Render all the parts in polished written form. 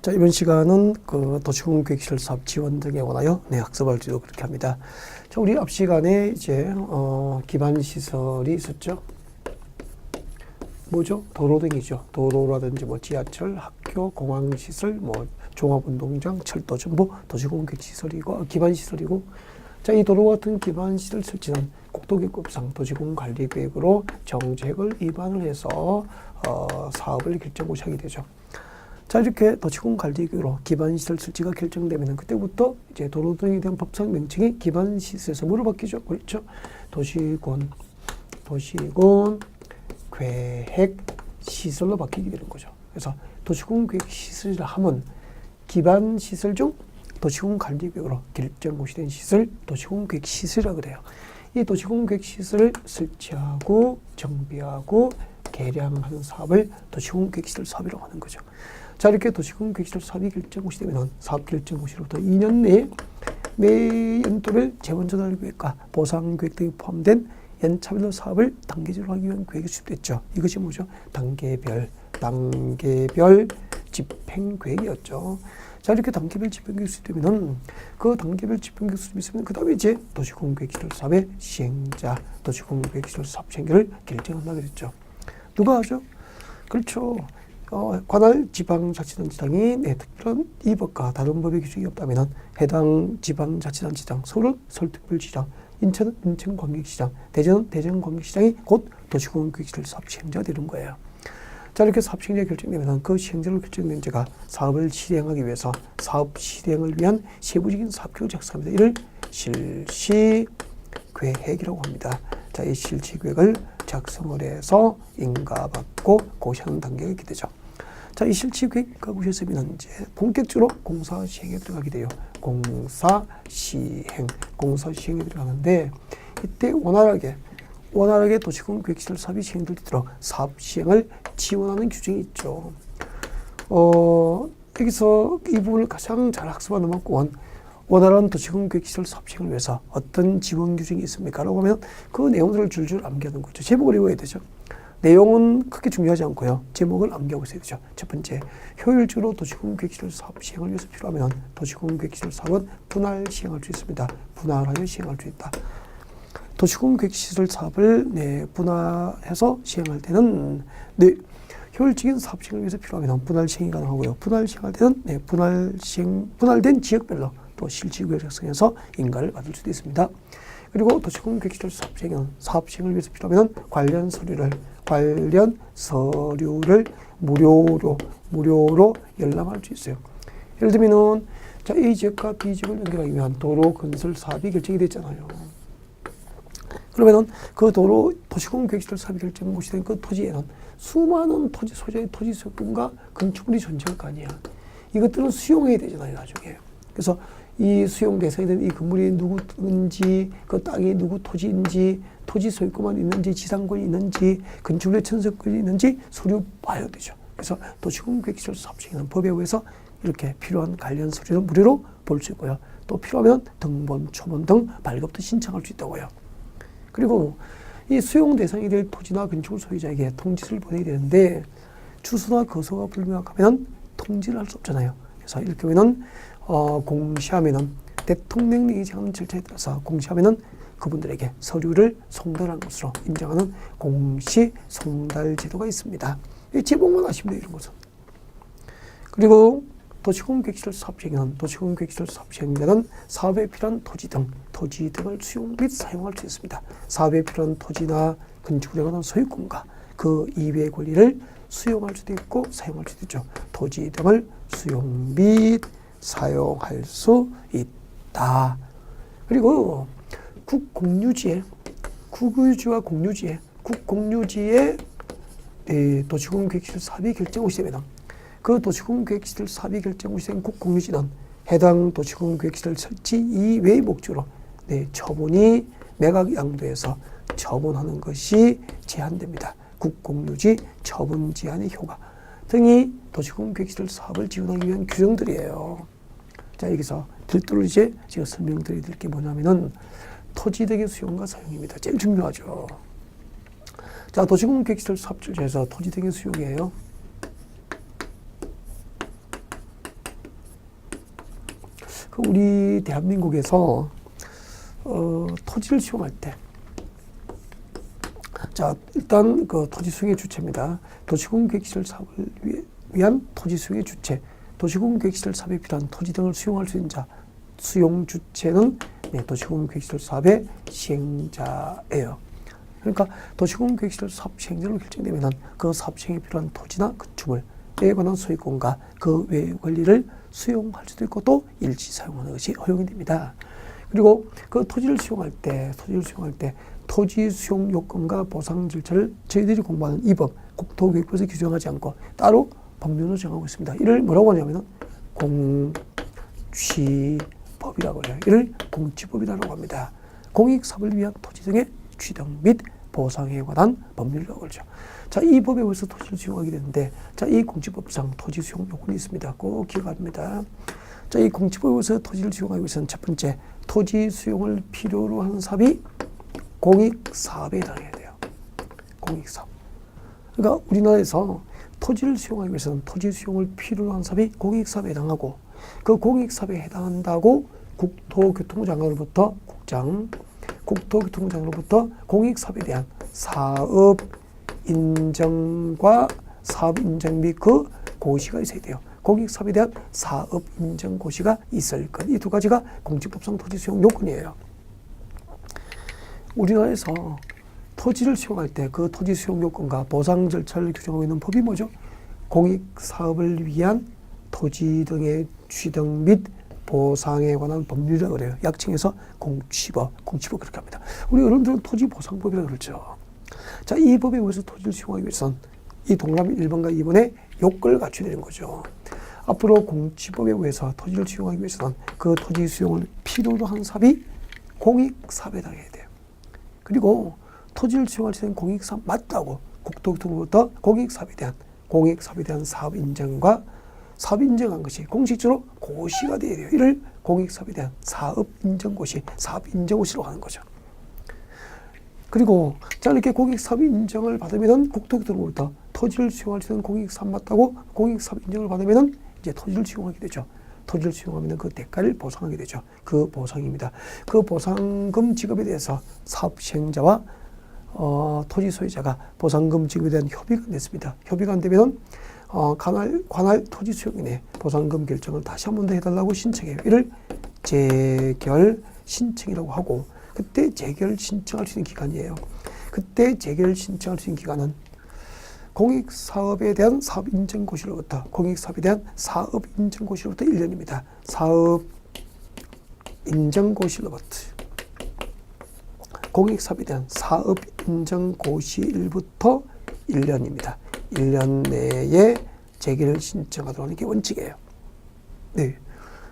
자, 이번 시간은 그 도시공 계획시설 사업 지원 등에 관하여 학습할 지도 그렇게 합니다. 자, 우리 앞 시간에 이제 기반 시설이 있었죠. 뭐죠? 도로 등이죠. 도로라든지 뭐 지하철, 학교, 공항 시설, 뭐 종합운동장, 철도 정보, 도시공 계획 시설이고 기반 시설이고. 자, 이 도로 같은 기반 시설 설치는 국토기획법상 도시공 관리 계획으로 정책을 위반을 해서 사업을 결정고시 하게 되죠. 자, 이렇게 도시공 관리 계획으로 기반 시설 설치가 결정되면 그때부터 이제 도로 등에 대한 법상 명칭이 기반 시설에서 뭐로 바뀌죠? 그렇죠? 도시군 계획 시설로 바뀌게 되는 거죠. 그래서 도시공 계획 시설이라 하면 기반 시설 중 도시공 관리 계획으로 결정고시된 시설 도시공 계획 시설이라고 그래요. 이 도시공 계획 시설을 설치하고 정비하고 개량하는 사업을 도시공 계획 시설 사업이라고 하는 거죠. 자, 이렇게 도시공 계획 시설 사업이 결정고시 되면 사업 결정고시로부터 2년 내에 매 연도별 재원 조달 계획과 보상 계획 등이 포함된 연차별로 사업을 단계적으로 하기 위한 계획이 수립됐죠. 이것이 뭐죠? 단계별 집행 계획이었죠. 자, 이렇게 단계별 집행 계획이 수립되면은 그 단계별 집행 계획이 수립했으면 그 다음에 이제 도시공 계획 시설 사업의 시행자, 도시공 계획 시설 사업 시행자를 결정한다고 했죠. 누가 하죠? 그렇죠. 관할 지방자치단체장이 특별한 이 법과 다른 법의 규정이 없다면 해당 지방자치단체장, 서울은 서울특별시장, 인천은 인천광역시장, 대전은 대전광역시장이 곧 도시공계획시설 사업 시행자가 되는 거예요. 자, 이렇게 사업 시행자가 결정되면 그 시행자로 결정된 자가 사업을 실행하기 위해서 사업 실행을 위한 세부적인 사업계획을 작성합니다. 이를 실시계획이라고 합니다. 자, 이 실시계획을 작성을 해서 인가받고 고시하는 단계가 있게 되죠. 자, 이 실시계획 인가고시에서는 이제 본격적으로 공사 시행에 들어가게 돼요. 공사 시행에 들어가는데 이때 원활하게 도시공 계획시설 사업이 시행되도록 사업 시행을 지원하는 규정이 있죠. 여기서 이 부분을 가장 잘 학습하는 만큼은 원활한 도시공 계획시설 사업 시행을 위해서 어떤 지원 규정이 있습니까? 라고 하면 그 내용들을 줄줄 암기하는 거죠. 제목을 외워야 되죠. 내용은 크게 중요하지 않고요. 제목을 암기하고 있어야 되죠. 첫 번째, 효율적으로 도시공 계획시설 사업 시행을 위해서 필요하면 도시공 계획시설 사업은 분할 시행할 수 있습니다. 분할하여 시행할 수 있다. 도시공 계획시설 사업을 분할해서 시행할 때는 효율적인 사업 시행을 위해서 필요하면 분할 시행이 가능하고요. 분할 시행할 때는 분할된 지역별로 또 실시계획을 작성해서 인가를 받을 수도 있습니다. 그리고 도시공 계획시설 사업 시행을 위해서 필요하면 관련 서류를 무료로 열람할 수 있어요. 예를 들면은 자, A 지역과 B 지역을 연결하기 위한 도로 건설 사업이 결정이 됐잖아요. 그러면은 그 도시공 계획시설 사업이 결정고시 된 그 토지에는 수많은 토지 소재의 토지 소유권과 건축물이 존재할 거 아니야. 이것들은 수용해야 되잖아요, 나중에. 그래서 이 수용 대상이 된 이 건물이 누구인지, 그 땅이 누구 토지인지, 토지 소유권만 있는지, 지상권이 있는지, 건축물의 천석권이 있는지 서류 봐야 되죠. 그래서 도시공 계획시설 사업 시행은 법에 의해서 이렇게 필요한 관련 서류를 무료로 볼 수 있고요. 또 필요하면 등본, 초본 등 발급도 신청할 수 있다고요. 그리고 이 수용 대상이 될 토지나 건축물 소유자에게 통지를 보내야 되는데 주소나 거소가 불명확하면 통지를 할 수 없잖아요. 그래서 이럴 경우에는 공시하면은 대통령령이 정하는 절차에 따라서 공시하면은 그분들에게 서류를 송달한 것으로 인정하는 공시 송달 제도가 있습니다. 이 제목만 아시면 돼요, 이런 것은. 그리고 도시공 계획시설 사업 시행은 도시공 계획시설 사업 시행자는 사업에 필요한 토지 등을 수용 및 사용할 수 있습니다. 사업에 필요한 토지나 건축물에 관한 소유권과 그 이외의 권리를 수용할 수도 있고 사용할 수도 있죠. 토지 등을 수용 및 사용할 수 있다. 그리고 국유지와 국공유지의 도시공 계획시설 사업이 결정고시 되면 그 도시공 계획시설 사업이 결정고시 된 국공유지는 해당 도시공 계획시설 설치 이외의 목적으로 처분이 매각 양도해서 처분하는 것이 제한됩니다. 국공유지 처분 제한의 효과 등이 도시공 계획시설 사업을 지원하기 위한 규정들이에요. 자, 여기서 별도로 이제 제가 설명드릴 게 뭐냐면은 토지 등의 수용과 사용입니다. 제일 중요하죠. 자, 도시공 계획시설 사업 절차에서 토지 등의 수용이에요. 우리 대한민국에서 토지를 수용할 때, 자, 일단 그 토지 수용의 주체입니다. 도시공계획시설 사업을 위한 토지 수용의 주체, 도시공계획시설 사업에 필요한 토지 등을 수용할 수 있는 자, 수용 주체는 도시공계획시설 사업의 시행자예요. 그러니까 도시공계획시설 사업 시행자로 결정되면 그 사업 시행에 필요한 토지나 건축물에 관한 소유권과 그 외의 권리를 수용할 수도 있고 또 일시 사용하는 것이 허용이 됩니다. 그리고 그 토지를 수용할 때 토지 수용 요건과 보상 절차를 저희들이 공부하는 이 법, 국토교육부에서 규정하지 않고 따로 법률로 정하고 있습니다. 이를 뭐라고 하냐면은 공취법이라고 해요. 이를 공취법이라고 합니다. 공익사업을 위한 토지 등의 취득 및 보상에 관한 법률이라고 그러죠. 자, 이 법에 의해서 토지를 수용하게 되는데, 자, 이 공취법상 토지 수용 요건이 있습니다. 꼭 기억합니다. 자, 이 공취법에 의해서 토지를 수용하기 위해서는 첫 번째, 토지 수용을 필요로 하는 사업이 공익사업에 해당해야 돼요. 공익사업. 그러니까 우리나라에서 토지를 수용하기 위해서는 토지 수용을 필요로 하는 사업이 공익사업에 해당하고, 그 공익사업에 해당한다고 국토교통부 장관으로부터 국토교통부장으로부터 공익사업에 대한 사업 인정과 사업 인정 및 그 고시가 있어야 돼요. 공익사업에 대한 사업 인정 고시가 있을 것. 이 두 가지가 공직법상 토지 수용 요건이에요. 우리나라에서 토지를 수용할 때 그 토지 수용 요건과 보상 절차를 규정하고 있는 법이 뭐죠? 공익사업을 위한 토지 등의 취득 및 보상에 관한 법률이라고 그래요. 약칭해서 공취법 그렇게 합니다. 우리 어른들은 토지보상법이라고 그러죠. 자, 이 법에 의해서 토지를 수용하기 위해서는 이 동그라미 1번과 2번의 요건을 갖춰야 되는 거죠. 앞으로 공취법에 의해서 토지를 수용하기 위해서는 그 토지 수용을 필요로 한 사업이 공익사업에 해당해야 돼요. 그리고 토지를 수용할 수 있는 공익사업 맞다고 국토교통부부터 공익사업에 대한 사업 인정과 사업 인정한 것이 공식적으로 고시가 되어야 돼요. 이를 공익사업에 대한 사업 인정고시, 사업 인정고시라고 하는 거죠. 그리고 자, 이렇게 공익사업 인정을 받으면은 국토교통부부터 토지를 수용할 수 있는 공익사업 맞다고 공익사업 인정을 받으면은 이제 토지를 수용하게 되죠. 토지를 수용하면 그 대가를 보상하게 되죠. 그 보상입니다. 그 보상금 지급에 대해서 사업 시행자와 토지 소유자가 보상금 지급에 대한 협의가 안 됐습니다. 협의가 안 되면은 관할 토지 수용인의 보상금 결정을 다시 한 번 더 해달라고 신청해요. 이를 재결 신청이라고 하고, 그때 재결 신청할 수 있는 기간이에요. 그때 재결 신청할 수 있는 기간은 공익사업에 대한 사업 인정고시로부터 1년입니다. 사업 인정고시로부터 공익사업에 대한 사업 인정고시일부터 1년입니다. 1년 내에 재개를 신청하도록 하는 게 원칙이에요. 네.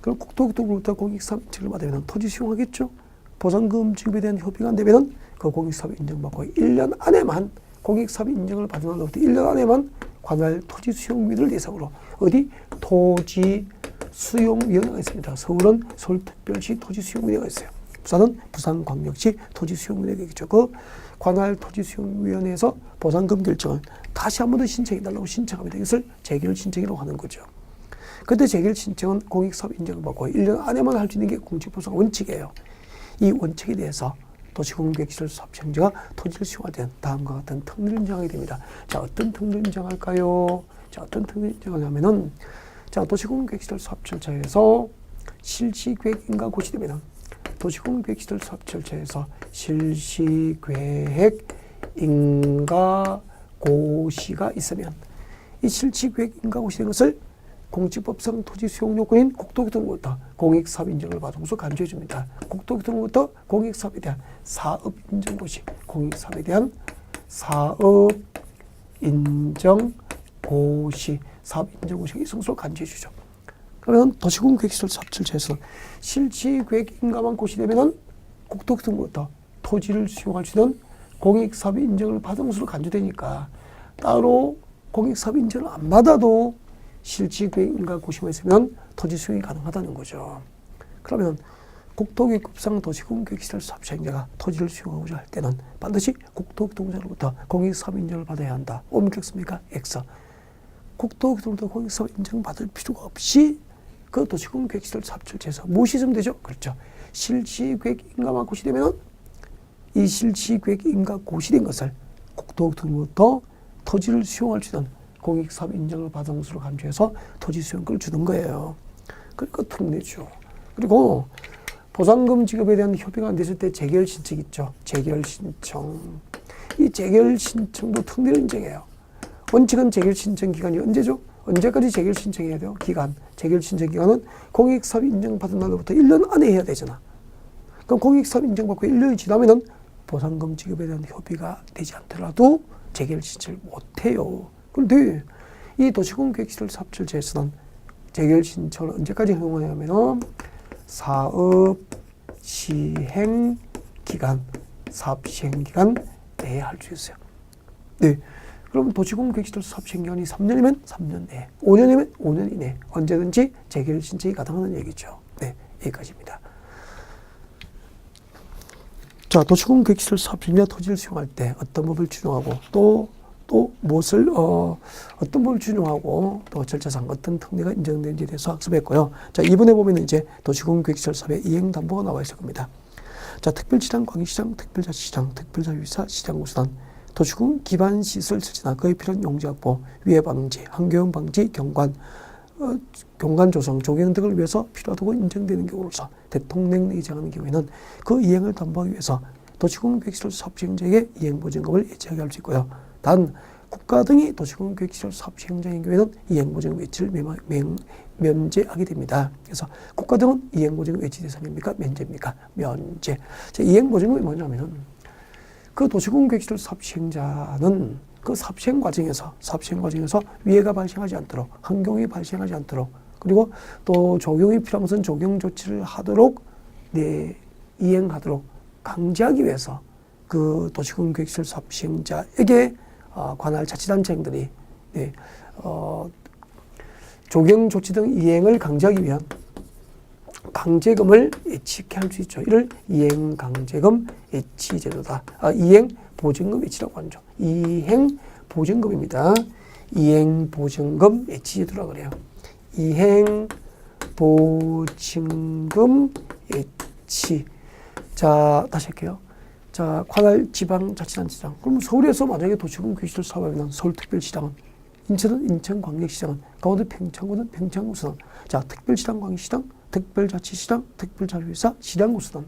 그럼 국토교통부부터 공익사업 인정을 받으면 토지 수용하겠죠? 보상금 지급에 대한 협의가 안 되면 그 공익사업 인정받고 1년 안에만 공익사업 인정을 받은 날로부터 1년 안에만 관할 토지 수용민을 대상으로 어디 토지 수용위원회가 있습니다. 서울은 서울특별시 토지 수용위원회가 있어요. 부산은 부산광역시 토지 수용위원회가 있죠. 그 관할 토지 수용위원회에서 보상금 결정을 다시 한 번 더 신청해달라고 신청합니다. 이것을 재결 신청이라고 하는 거죠. 그때 재결 신청은 공익사업 인정을 받고 1년 안에만 할 수 있는 게 공직보상 원칙이에요. 이 원칙에 대해서 도시공계획시설 사업 시행자가 토지를 수용할 때는 다음과 같은 특례를 인정하게 됩니다. 자, 어떤 특례를 인정할까요? 자, 어떤 특례를 인정하냐면은, 자, 도시공계획시설 사업 절차에서 실시계획인가 고시되면은 도시공계획시설 사업 절차에서 실시계획인가 고시가 있으면 이 실시계획인가 고시된 것을 공직법상 토지 수용 요건인 국토교통부부터 공익사업 인정을 받으면서 간주해 줍니다. 국토교통부부터 공익사업에 대한 사업 인정 고시, 공익사업에 대한 사업 인정 고시, 사업 인정 고시가 이성으로 간주해 주죠. 그러면 도시공계획시설 사업 절차에서 실시계획인가만 고시되면은 국토교통부부터 토지를 수용할 수 있는 공익사업 인정을 받으면서 간주되니까 따로 공익사업 인정을 안 받아도 실시계획인가 고시만 있으면 토지 수용이 가능하다는 거죠. 그러면 국토교육법상 도시공계획시설 사업 시행자가 토지를 수용하고자 할 때는 반드시 국토교통부로부터 공익사업 인정을 받아야 한다. 옵니겠습니까? X. 국토교통부터 공익사업 인정을 받을 필요가 없이 그 도시공획시설 사업철자에서 무엇이 있으면 되죠? 그렇죠. 실시계획인가만 고시되면 이 실시계획인가 고시된 것을 국토교통부터 토지를 수용할 수 있는 공익사업 인정을 받은 것으로 감지해서 토지 수용권을 주는 거예요. 그러니까 특례죠. 그리고 보상금 지급에 대한 협의가 안 됐을 때 재결 신청 있죠. 재결 신청. 이 재결 신청도 특례를 인정해요. 원칙은 재결 신청 기간이 언제죠? 언제까지 재결 신청해야 돼요? 기간. 재결 신청 기간은 공익사업 인정받은 날로부터 1년 안에 해야 되잖아. 그럼 공익사업 인정받고 1년이 지나면은 보상금 지급에 대한 협의가 되지 않더라도 재결 신청을 못해요. 그런데 이 도시공획시설 사업철자에서는 재결 신청을 언제까지 허용하냐면은 사업 시행 기간 내에 할 수 있어요. 네. 그럼 도시공획시설 사업 시행 기간이 3년이면 3년 내에, 5년이면 5년 이내 언제든지 재결 신청이 가능하다는 얘기죠. 네, 여기까지입니다. 자, 도시공획시설 사업 시행자 토지를 수용할 때 어떤 법을 준용하고 또 무엇을 어떤 법을 준용하고 또 절차상 어떤 특례가 인정되는지에 대해서 학습했고요. 자, 이번에 보면 이제 도시공획시설 사업의 이행 담보가 나와 있을 겁니다. 자, 특별시장, 광역시장, 특별자치시장, 특별자유시장, 시장구수단, 도시공 기반 시설 설치나 그에 필요한 용지 확보, 위해 방지, 환경 방지, 경관 조성, 조경 등을 위해서 필요하다고 인정되는 경우로서 대통령령이 정하는 경우에는 그 이행을 담보하기 위해서 도시공획시설 사업 시행자에게 이행보증금을 예치하게 할 수 있고요. 단 국가 등이 도시공획시설 사업 시행자인 경우에는 이행보증금 외치를 면제하게 됩니다. 그래서 국가 등은 이행보증금 외치 대상입니까? 면제입니까? 면제. 자, 이행보증금이 뭐냐면은 그 도시공획시설 사업 시행자는 그 사업 시행 과정에서 위해가 발생하지 않도록, 환경이 발생하지 않도록, 그리고 또 적용이 필요한 것은 적용 조치를 하도록, 이행하도록 강제하기 위해서 그 도시공획시설 사업 시행자에게 관할 자치단체장들이 조경 조치 등 이행을 강제하기 위한 강제금을 예치케 할 수 있죠. 이를 이행강제금 예치제도다. 이행보증금 예치라고 하죠. 이행보증금입니다. 이행보증금 예치제도라고 그래요. 이행보증금 예치. 자, 다시 할게요. 자, 관할 지방자치단체장. 그럼 서울에서 만약에 도시공획시설 사업하면 서울특별시장은, 인천은 인천광역시장은, 강원도 평창군은 평창구수단. 자, 특별시장, 광역시장, 특별자치시장, 특별자유시장, 시장구수단.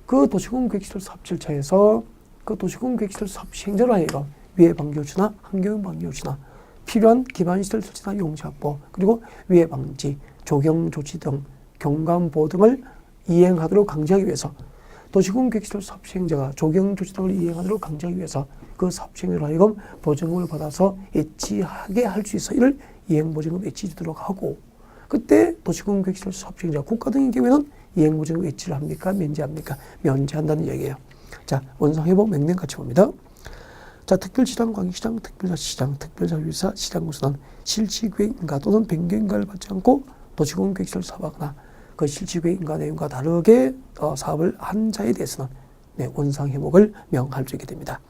그 도시공획시설 사업 절차에서 그 도시공획시설 사업 시행자로 하여금 위해 방지조치나 환경 방지조치나 필요한 기반시설 설치나 용지 확보, 그리고 위해 방지, 조경 조치 등 경관보호 등을 이행하도록 강제하기 위해서 도시공획시설 사업 시행자가 조경 조치 등을 이행하도록 강제하기 위해서 그 사업 시행자로 하여금 보증금을 받아서 예치하게 할 수 있어. 이를 이행보증금 예치제도록 하고, 그때 도시공획시설 사업 시행자 국가 등의 경우에는 이행보증금 예치를 합니까? 면제합니까? 면제한다는 얘기예요. 자, 원상회복 명령 같이 봅니다. 자, 특별시장, 광역시장, 특별자치시장, 특별자유시장, 시장구수단 실시계획인가 또는 변경인가를 받지 않고 도시공획시설 사업하거나 그 실시계획인가 내용과 다르게 사업을 한 자에 대해서는 원상회복을 명할 수 있게 됩니다.